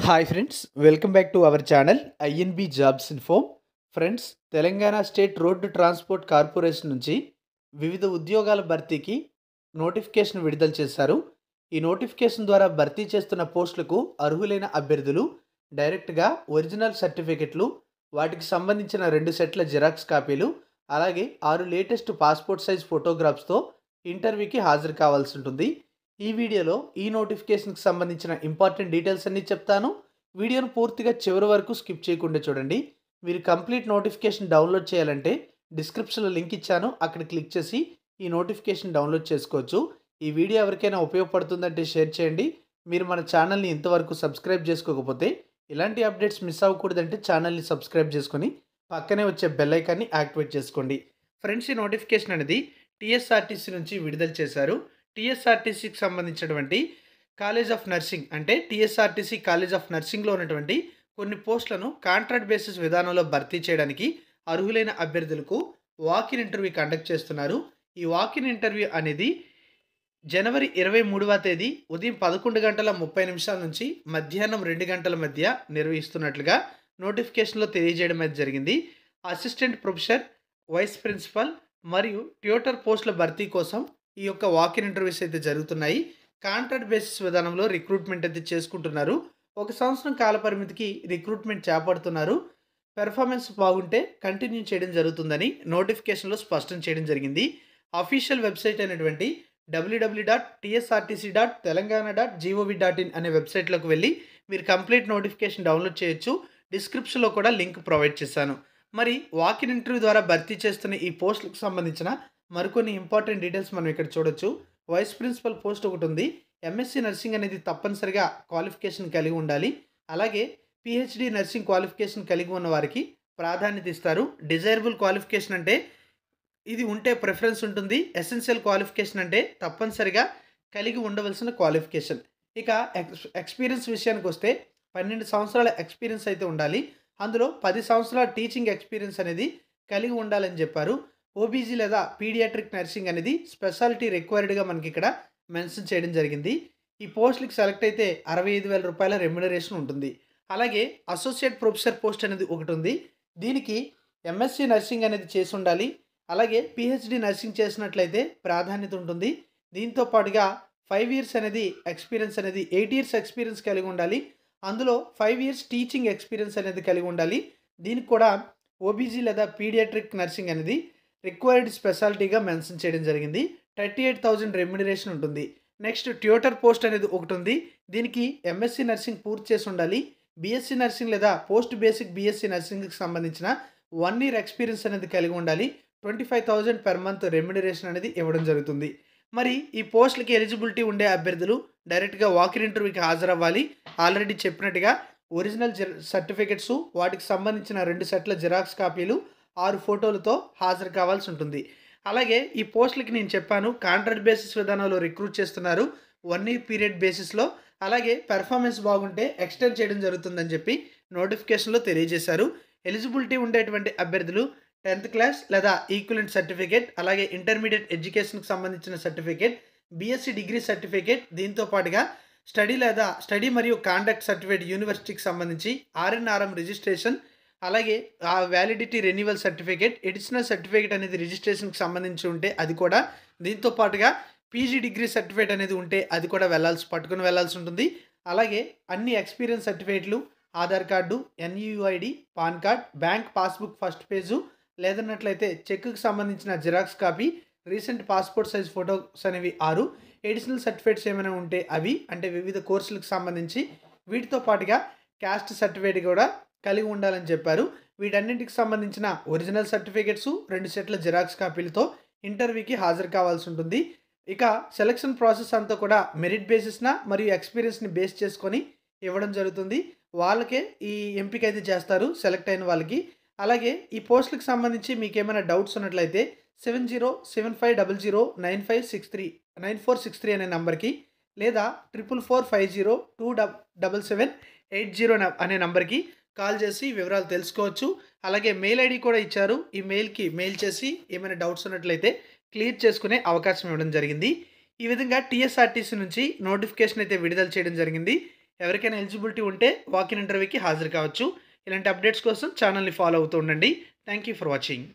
Hi friends, welcome back to our channel INB jobs info. Friends, Telangana state road transport corporation నుంచి వివిధ ఉద్యోగాల భర్తీకి notification విడుదల చేశారు. ఈ నోటిఫికేషన్ ద్వారా భర్తీ చేస్తున్న పోస్టులకు అర్హులైన అభ్యర్థులు డైరెక్ట్గా ఒరిజినల్ సర్టిఫికెట్లు, వాటికి సంబంధించిన 2 సెట్ల జిరాక్స్ కాపీలు, అలాగే 6 లేటెస్ట్ పాస్పోర్ట్ సైజ్ ఫోటోగ్రాఫ్స్తో ఇంటర్వ్యూకి హాజరు కావాల్సి ఉంటుంది. ఈ వీడియోలో ఈ నోటిఫికేషన్కి సంబంధించిన ఇంపార్టెంట్ డీటెయిల్స్ అన్నీ చెప్తాను. వీడియోను పూర్తిగా చివరి వరకు స్కిప్ చేయకుండా చూడండి. మీరు కంప్లీట్ నోటిఫికేషన్ డౌన్లోడ్ చేయాలంటే డిస్క్రిప్షన్లో లింక్ ఇచ్చాను, అక్కడ క్లిక్ చేసి ఈ నోటిఫికేషన్ డౌన్లోడ్ చేసుకోవచ్చు. ఈ వీడియో ఎవరికైనా ఉపయోగపడుతుందంటే షేర్ చేయండి. మీరు మన ఛానల్ని ఇంతవరకు సబ్స్క్రైబ్ చేసుకోకపోతే, ఇలాంటి అప్డేట్స్ మిస్ అవ్వకూడదంటే ఛానల్ని సబ్స్క్రైబ్ చేసుకొని పక్కనే వచ్చే బెల్ ఐకాన్ని యాక్టివేట్ చేసుకోండి. ఫ్రెండ్స్, ఈ నోటిఫికేషన్ అనేది టీఎస్ఆర్టీసీ నుంచి విడుదల చేశారు. టీఎస్ఆర్టీసీకి సంబంధించినటువంటి కాలేజ్ ఆఫ్ నర్సింగ్, అంటే టీఎస్ఆర్టీసీ కాలేజ్ ఆఫ్ నర్సింగ్లో ఉన్నటువంటి కొన్ని పోస్టులను కాంట్రాక్ట్ బేసిస్ విధానంలో భర్తీ చేయడానికి అర్హులైన అభ్యర్థులకు వాకిన్ ఇంటర్వ్యూ కండక్ట్ చేస్తున్నారు. ఈ వాకిన్ ఇంటర్వ్యూ అనేది జనవరి 23వ తేదీ ఉదయం 11:30 నుంచి మధ్యాహ్నం 2 గంటల మధ్య నిర్వహిస్తున్నట్లుగా నోటిఫికేషన్లో తెలియజేయడం అయితే జరిగింది. అసిస్టెంట్ ప్రొఫెసర్, వైస్ ప్రిన్సిపల్ మరియు ట్యూటర్ పోస్టుల భర్తీ కోసం ఈ యొక్క వాకిన్ ఇంటర్వ్యూస్ అయితే జరుగుతున్నాయి. కాంట్రాక్ట్ బేసిస్ విధానంలో రిక్రూట్మెంట్ అయితే చేసుకుంటున్నారు. 1 సంవత్సరం కాల పరిమితికి రిక్రూట్మెంట్ చేపడుతున్నారు. పెర్ఫార్మెన్స్ బాగుంటే కంటిన్యూ చేయడం జరుగుతుందని నోటిఫికేషన్లో స్పష్టం చేయడం జరిగింది. అఫీషియల్ వెబ్సైట్ అయినటువంటి www.tsrtc.telangana.gov.in అనే వెబ్సైట్లోకి వెళ్ళి మీరు కంప్లీట్ నోటిఫికేషన్ డౌన్లోడ్ చేయొచ్చు. డిస్క్రిప్షన్లో కూడా లింక్ ప్రొవైడ్ చేశాను. మరి వాకిన్ ఇంటర్వ్యూ ద్వారా భర్తీ చేస్తున్న ఈ పోస్టులకు సంబంధించిన మరికొన్ని ఇంపార్టెంట్ డీటెయిల్స్ మనం ఇక్కడ చూడొచ్చు. వైస్ ప్రిన్సిపల్ పోస్ట్ ఒకటి ఉంది. ఎంఎస్సి నర్సింగ్ అనేది తప్పనిసరిగా క్వాలిఫికేషన్ కలిగి ఉండాలి. అలాగే పిహెచ్డి నర్సింగ్ క్వాలిఫికేషన్ కలిగి ఉన్న వారికి ప్రాధాన్యత ఇస్తారు. డిజైరబుల్ క్వాలిఫికేషన్ అంటే ఇది ఉంటే ప్రిఫరెన్స్ ఉంటుంది. ఎసెన్షియల్ క్వాలిఫికేషన్ అంటే తప్పనిసరిగా కలిగి ఉండవలసిన క్వాలిఫికేషన్. ఇక ఎక్స్పీరియన్స్ విషయానికి వస్తే 12 సంవత్సరాల ఎక్స్పీరియన్స్ అయితే ఉండాలి. అందులో 10 సంవత్సరాల టీచింగ్ ఎక్స్పీరియన్స్ అనేది కలిగి ఉండాలని చెప్పారు. ఓబీజీ లేదా పీడియాట్రిక్ నర్సింగ్ అనేది స్పెషాలిటీ రిక్వైర్డ్గా మనకి ఇక్కడ మెన్షన్ చేయడం జరిగింది. ఈ పోస్టులకి సెలెక్ట్ అయితే 65,000 రూపాయల రెమ్యునరేషన్ ఉంటుంది. అలాగే అసోసియేట్ ప్రొఫెసర్ పోస్ట్ అనేది ఒకటి ఉంది. దీనికి ఎంఎస్సి నర్సింగ్ అనేది చేసి ఉండాలి. అలాగే పిహెచ్డి నర్సింగ్ చేసినట్లయితే ప్రాధాన్యత ఉంటుంది. దీంతో పాటుగా 5 ఇయర్స్ అనేది ఎక్స్పీరియన్స్ అనేది 8 ఇయర్స్ ఎక్స్పీరియన్స్ కలిగి ఉండాలి. అందులో 5 ఇయర్స్ టీచింగ్ ఎక్స్పీరియన్స్ అనేది కలిగి ఉండాలి. దీనికి కూడా ఓబీజీ లేదా పీడియాట్రిక్ నర్సింగ్ అనేది రిక్వైర్డ్ స్పెషాలిటీగా మెన్షన్ చేయడం జరిగింది. 38,000 రెమ్యునరేషన్ ఉంటుంది. నెక్స్ట్ ట్యూటర్ పోస్ట్ అనేది ఒకటి ఉంది. దీనికి ఎంఎస్సి నర్సింగ్ పూర్తి చేసి ఉండాలి. బీఎస్సీ నర్సింగ్ లేదా పోస్ట్ బేసిక్ బీఎస్సీ నర్సింగ్కి సంబంధించిన 1 ఇయర్ ఎక్స్పీరియన్స్ అనేది కలిగి ఉండాలి. 25,000 పెర్ మంత్ రెమ్యునరేషన్ అనేది ఇవ్వడం జరుగుతుంది. మరి ఈ పోస్టులకి ఎలిజిబిలిటీ ఉండే అభ్యర్థులు డైరెక్ట్గా వాకిన్ ఇంటర్వ్యూకి హాజరవ్వాలి. ఆల్రెడీ చెప్పినట్టుగా ఒరిజినల్ సర్టిఫికెట్స్, వాటికి సంబంధించిన 2 సెట్ల జిరాక్స్ కాపీలు, 6 ఫోటోలతో హాజరు కావాల్సి ఉంటుంది. అలాగే ఈ పోస్టులకి నేను చెప్పాను కాంట్రాక్ట్ బేసిస్ విధానంలో రిక్రూట్ చేస్తున్నారు. 1 ఇయర్ పీరియడ్ బేసిస్లో. అలాగే పెర్ఫార్మెన్స్ బాగుంటే ఎక్స్టెండ్ చేయడం జరుగుతుందని చెప్పి నోటిఫికేషన్లో తెలియజేశారు. ఎలిజిబిలిటీ ఉండేటువంటి అభ్యర్థులు 10th క్లాస్ లేదా ఈక్వలెంట్ సర్టిఫికేట్, అలాగే ఇంటర్మీడియట్ ఎడ్యుకేషన్కి సంబంధించిన సర్టిఫికేట్, బీఎస్సీ డిగ్రీ సర్టిఫికేట్, దీంతో పాటుగా స్టడీ మరియు కాండక్ట్ సర్టిఫికేట్ యూనివర్సిటీకి సంబంధించి ఆర్ఎన్ఆర్ఎం రిజిస్ట్రేషన్, అలాగే ఆ validity renewal certificate, additional certificate అనేది రిజిస్ట్రేషన్కి సంబంధించి ఉంటే అది కూడా, దీంతో పాటుగా పీజీ డిగ్రీ సర్టిఫికేట్ అనేది ఉంటే అది కూడా పట్టుకుని వెళ్ళాల్సి ఉంటుంది. అలాగే అన్ని ఎక్స్పీరియన్స్ సర్టిఫికేట్లు, ఆధార్ కార్డు, ఎన్యూఐడి, PAN card, bank passbook first page, లేదన్నట్లయితే చెక్కి సంబంధించిన xerox copy, recent passport size photos అనేవి 6, ఎడిషనల్ సర్టిఫికేట్స్ ఏమైనా ఉంటే అవి, అంటే వివిధ కోర్సులకు సంబంధించి. వీటితో పాటుగా క్యాస్ట్ సర్టిఫికేట్ కూడా కలిగి ఉండాలని చెప్పారు. వీటన్నింటికి సంబంధించిన ఒరిజినల్ సర్టిఫికేట్స్, 2 సెట్ల జిరాక్స్ కాపీలతో ఇంటర్వ్యూకి హాజరు కావాల్సి ఉంటుంది. ఇక సెలక్షన్ ప్రాసెస్ అంతా కూడా మెరిట్ బేసిస్న మరియు ఎక్స్పీరియన్స్ని బేస్ చేసుకొని ఇవ్వడం జరుగుతుంది. వాళ్ళకే ఈ ఎంపిక అయితే చేస్తారు సెలెక్ట్ అయిన వాళ్ళకి. అలాగే ఈ పోస్టులకు సంబంధించి మీకు ఏమైనా డౌట్స్ ఉన్నట్లయితే 7075009563 అనే నంబర్కి, లేదా 4445027780 అనే నంబర్కి కాల్ చేసి వివరాలు తెలుసుకోవచ్చు. అలాగే మెయిల్ ఐడి కూడా ఇచ్చారు. ఈ మెయిల్కి మెయిల్ చేసి ఏమైనా డౌట్స్ ఉన్నట్లయితే క్లియర్ చేసుకునే అవకాశం ఇవ్వడం జరిగింది. ఈ విధంగా టీఎస్ఆర్టీసీ నుంచి నోటిఫికేషన్ అయితే విడుదల చేయడం జరిగింది. ఎవరికైనా ఎలిజిబిలిటీ ఉంటే వాకిన్ ఇంటర్వ్యూకి హాజరు కావచ్చు. ఇలాంటి అప్డేట్స్ కోసం ఛానల్ని ఫాలో అవుతూ ఉండండి. Thank you for watching.